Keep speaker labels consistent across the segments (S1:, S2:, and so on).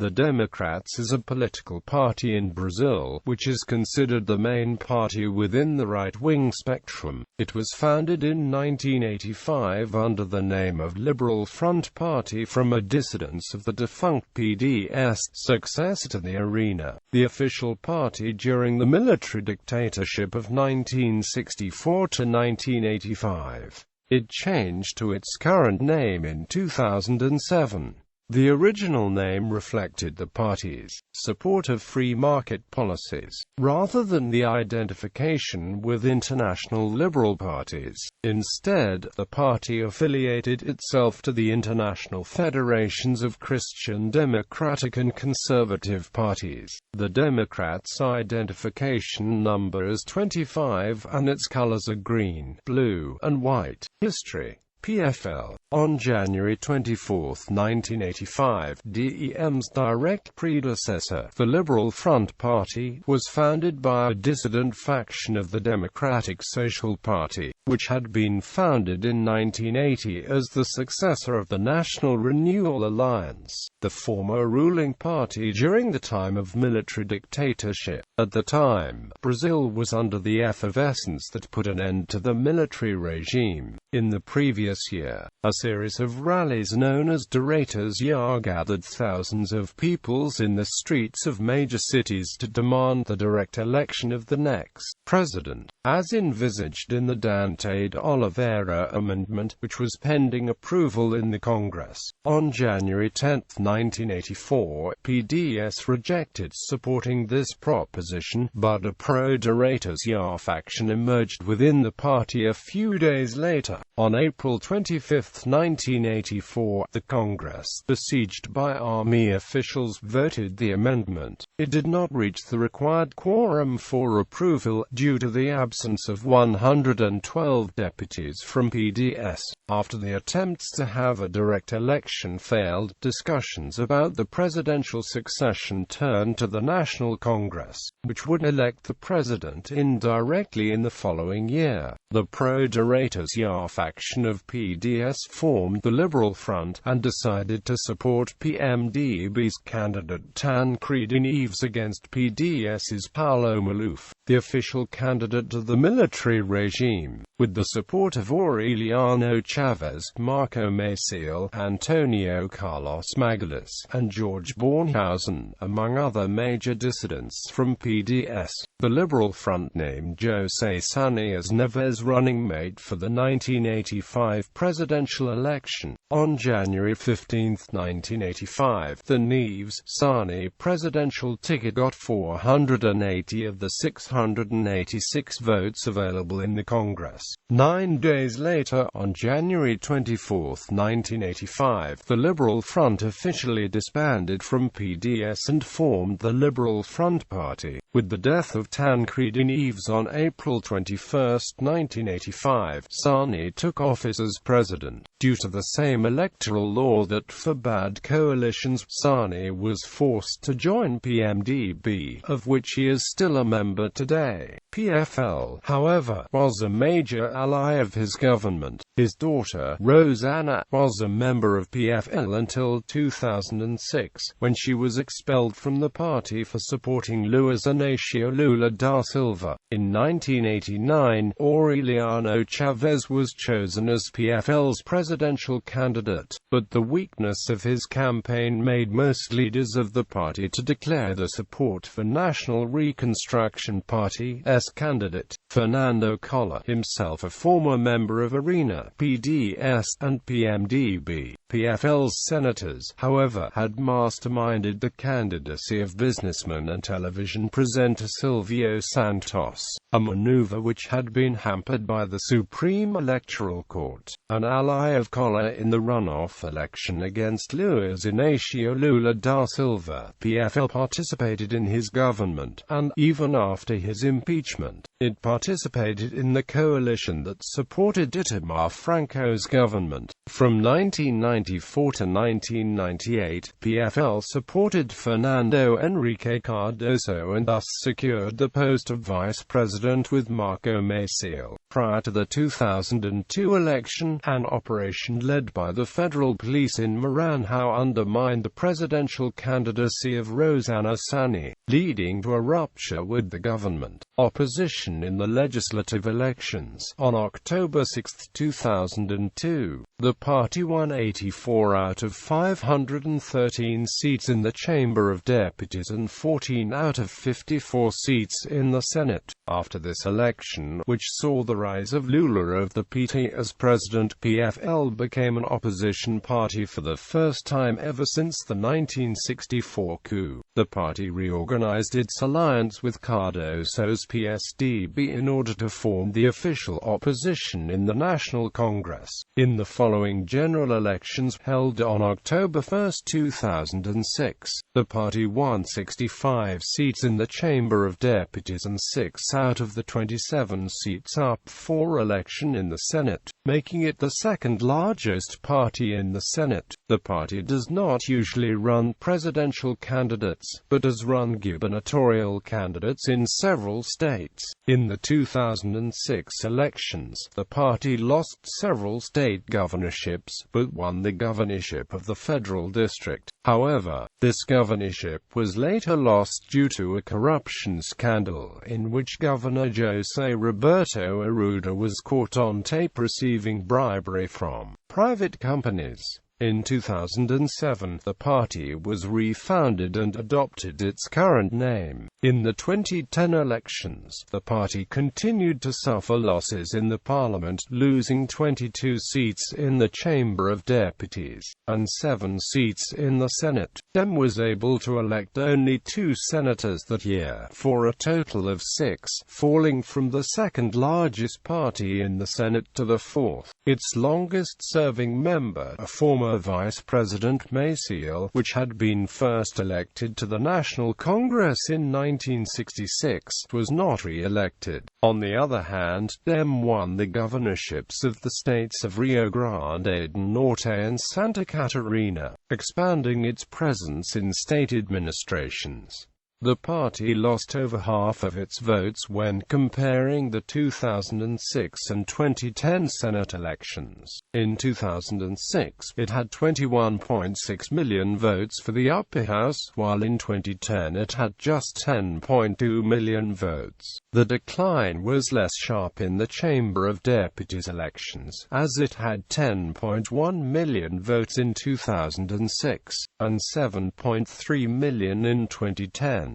S1: The Democrats is a political party in Brazil, which is considered the main party within the right-wing spectrum. It was founded in 1985 under the name of Liberal Front Party from a dissidence of the defunct PDS, successor to the Arena, the official party during the military dictatorship of 1964 to 1985. It changed to its current name in 2007. The original name reflected the party's support of free market policies, rather than the identification with international liberal parties. Instead, the party affiliated itself to the international federations of Christian Democratic and Conservative parties. The Democrats' identification number is 25 and its colors are green, blue, and white. History. PFL. On January 24, 1985, DEM's direct predecessor, the Liberal Front Party, was founded by a dissident faction of the Democratic Social Party, which had been founded in 1980 as the successor of the National Renewal Alliance, the former ruling party during the time of military dictatorship. At the time, Brazil was under the effervescence that put an end to the military regime. In the previous year, a series of rallies known as Direitos gathered thousands of peoples in the streets of major cities to demand the direct election of the next president, as envisaged in the Dante de Oliveira amendment, which was pending approval in the Congress. On January 10, 1984, PDS rejected supporting this proposition, but a pro-Direitos faction emerged within the party a few days later. On April 25, 1984, the Congress, besieged by army officials, voted the amendment. It did not reach the required quorum for approval, due to the absence of 112 deputies from PDS. After the attempts to have a direct election failed, discussions about the presidential succession turned to the National Congress, which would elect the president indirectly in the following year. The pro-Direitos faction of PDS formed the Liberal Front, and decided to support PMDB's candidate Tancredi Neves against PDS's Paulo Maluf, the official candidate to the military regime. With the support of Aureliano Chavez, Marco Maciel, Antonio Carlos Magalhães, and George Bornhausen, among other major dissidents from PDS, the Liberal Front named José Sani as Neves' running mate for the 1985 presidential election. On January 15, 1985, the Neves-Sani presidential ticket got 480 of the 686 votes available in the Congress. 9 days later, on January 24, 1985, the Liberal Front officially disbanded from PDS and formed the Liberal Front Party. With the death of Tancredi Neves on April 21, 1985, Sani took office as president. Due to the same electoral law that forbade coalitions, Sani was forced to join PMDB, of which he is still a member today. PFL, however, was a major ally of his government. His daughter, Rosana, was a member of PFL until 2006, when she was expelled from the party for supporting Luiz Inácio Lula da Silva. In 1989, Aureliano Chavez was chosen as PFL's presidential candidate, but the weakness of his campaign made most leaders of the party to declare their support for National Reconstruction Party's candidate, Fernando Collor, himself a former member of Arena, PDS, and PMDB. PFL's senators, however, had masterminded the candidacy of businessman and television presenter Silvio Santos, a maneuver which had been hampered by the Supreme Electoral Court. An ally of Collor in the runoff election against Luiz Inácio Lula da Silva, PFL participated in his government, and, even after his impeachment, it participated in the coalition that supported Itamar Franco's government. From 1994 to 1998, PFL supported Fernando Henrique Cardoso and thus secured the post of vice president with Marco Maciel. Prior to the 2002 election, an operation led by the federal police in Maranhão undermined the presidential candidacy of Rosana Sani, leading to a rupture with the government. Opposition in the legislative elections. On October 6, 2002, the party won 84 out of 513 seats in the Chamber of Deputies and 14 out of 54 seats in the Senate. After this election, which saw the rise of Lula of the PT as president, PFL became an opposition party for the first time ever since the 1964 coup. The party reorganized its alliance with Cardoso's PSDB in order to form the official opposition in the National Congress. In the following general elections held on October 1, 2006, the party won 65 seats in the Chamber of Deputies and 6 out of the 27 seats up for election in the Senate, making it the second largest party in the Senate. The party does not usually run presidential candidates, but has run gubernatorial candidates in several states. In the 2006 elections, the party lost several state governorships, but won the governorship of the federal district. However, this governorship was later lost due to a corruption scandal in which Governor José Roberto Arruda was caught on tape receiving bribery from private companies. In 2007, the party was refounded and adopted its current name. In the 2010 elections, the party continued to suffer losses in the parliament, losing 22 seats in the Chamber of Deputies and 7 seats in the Senate. Dem was able to elect only 2 senators that year, for a total of 6, falling from the second largest party in the Senate to the fourth. Its longest-serving member, a former Vice President Maciel, which had been first elected to the National Congress in 1966, was not re-elected. On the other hand, Dem won the governorships of the states of Rio Grande do Norte and Santa Catarina, expanding its presence in state administrations. The party lost over half of its votes when comparing the 2006 and 2010 Senate elections. In 2006, it had 21.6 million votes for the upper house, while in 2010 it had just 10.2 million votes. The decline was less sharp in the Chamber of Deputies elections, as it had 10.1 million votes in 2006, and 7.3 million in 2010.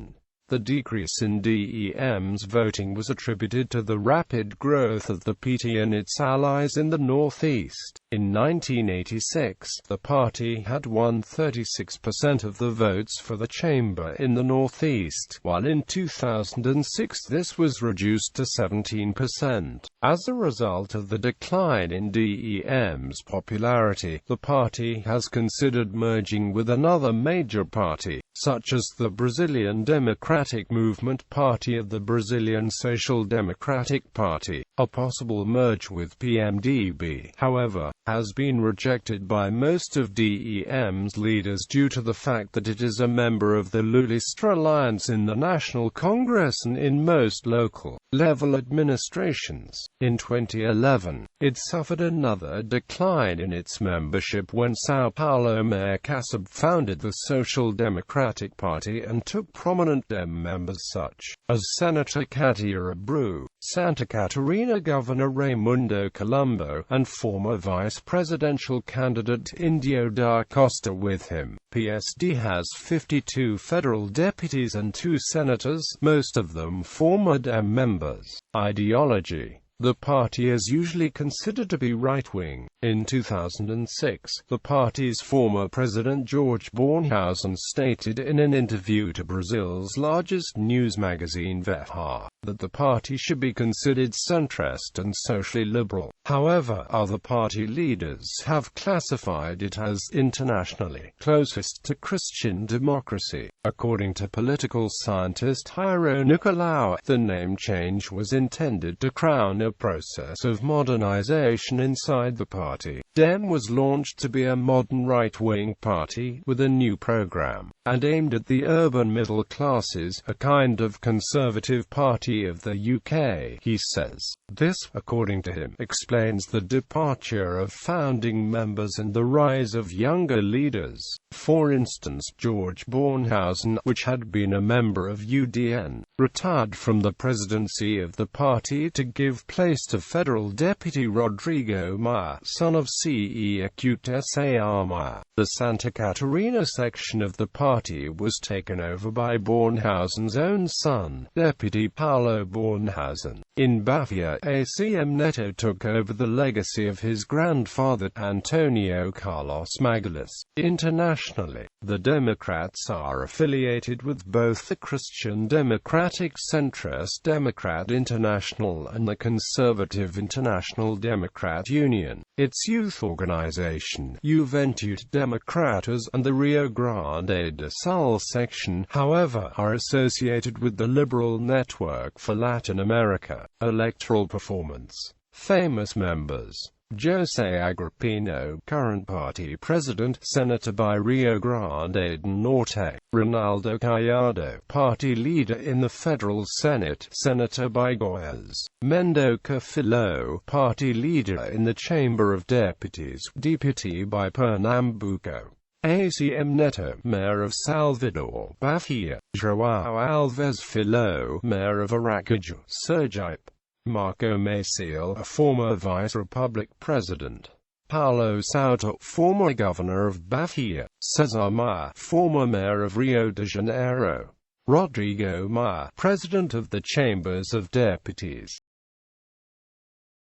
S1: The decrease in DEM's voting was attributed to the rapid growth of the PT and its allies in the Northeast. In 1986, the party had won 36% of the votes for the chamber in the Northeast, while in 2006 this was reduced to 17%. As a result of the decline in DEM's popularity, the party has considered merging with another major party, such as the Brazilian Democratic Movement Party of the Brazilian Social Democratic Party. A possible merge with PMDB, however, has been rejected by most of DEM's leaders due to the fact that it is a member of the Lulista alliance in the National Congress and in most local-level administrations. In 2011, it suffered another decline in its membership when São Paulo Mayor Kassab founded the Social Democratic Party and took prominent DEM members such as Senator Katia Abreu, Santa Catarina Governor Raimundo Colombo, and former vice presidential candidate Indio da Costa with him. PSD has 52 federal deputies and 2 senators, most of them former DEM members. Ideology. The party is usually considered to be right-wing. In 2006, the party's former president George Bornhausen stated in an interview to Brazil's largest news magazine Veja, that the party should be considered centrist and socially liberal. However, other party leaders have classified it as internationally closest to Christian democracy. According to political scientist Jairo Nicolau, the name change was intended to crown a process of modernization inside the party. DEM was launched to be a modern right-wing party with a new program, and aimed at the urban middle classes, a kind of conservative party Party of the UK, he says. This, according to him, explains the departure of founding members and the rise of younger leaders. For instance, George Bornhausen, which had been a member of UDN, retired from the presidency of the party to give place to federal deputy Rodrigo Maia, son of C.E. Acute S.A.R. Maia. The Santa Catarina section of the party was taken over by Bornhausen's own son, Deputy Paulo Bornhausen. In Bahia, ACM Neto took over the legacy of his grandfather, Antonio Carlos Magalhães. Internationally, the Democrats are affiliated with both the Christian Democratic Centrist Democrat International and the Conservative International Democrat Union. Its youth organization, Juventude Democratas, and the Rio Grande do Sul section, however, are associated with the Liberal Network for Latin America. Electoral performance. Famous members: José Agripino, current party president, senator by Rio Grande do Norte; Ronaldo Caiado, party leader in the federal Senate, senator by Goiás; Mendoca Filho, party leader in the Chamber of Deputies, deputy by Pernambuco; ACM Neto, mayor of Salvador, Bahia; João Alves Filho, mayor of Aracaju, Sergipe; Marco Maciel, a former vice-republic president; Paulo Souto, former governor of Bahia; Cesar Maia, former mayor of Rio de Janeiro; Rodrigo Maia, president of the Chambers of Deputies.